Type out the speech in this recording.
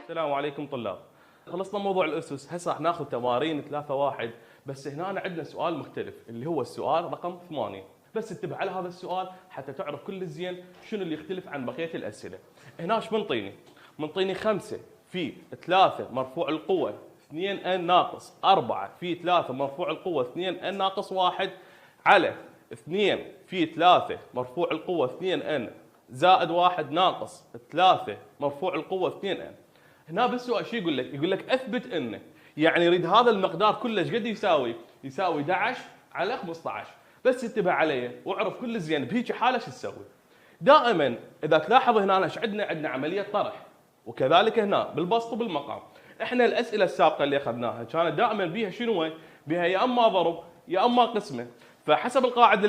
السلام عليكم طلاب. خلصنا موضوع الاسس، هسه راح ناخذ تمارين 3-1، بس هنا عندنا سؤال مختلف اللي هو السؤال رقم 8. بس انتبه على هذا السؤال حتى تعرف كل زين شنو اللي يختلف عن بقيه الاسئله. هنا ايش منطيني؟ منطيني 5 في 3 مرفوع القوه 2n ناقص 4 في 3 مرفوع القوه 2n ناقص 1 على 2 في 3 مرفوع القوه 2n زائد 1 ناقص 3 مرفوع القوه 2n. هنا بالسؤال شو يقول لك؟ يقول لك اثبت انه، يعني يريد هذا المقدار كله ايش قد يساوي؟ يساوي 11 على 15. بس انتبه علي واعرف كل زين بهيك حاله شو تسوي؟ دائما اذا تلاحظ هنا ايش عندنا عمليه طرح، وكذلك هنا بالبسط وبالمقام. احنا الاسئله السابقه اللي اخذناها كانت دائما بيها شنو؟ بيها يا اما ضرب يا اما قسمه، فحسب القاعده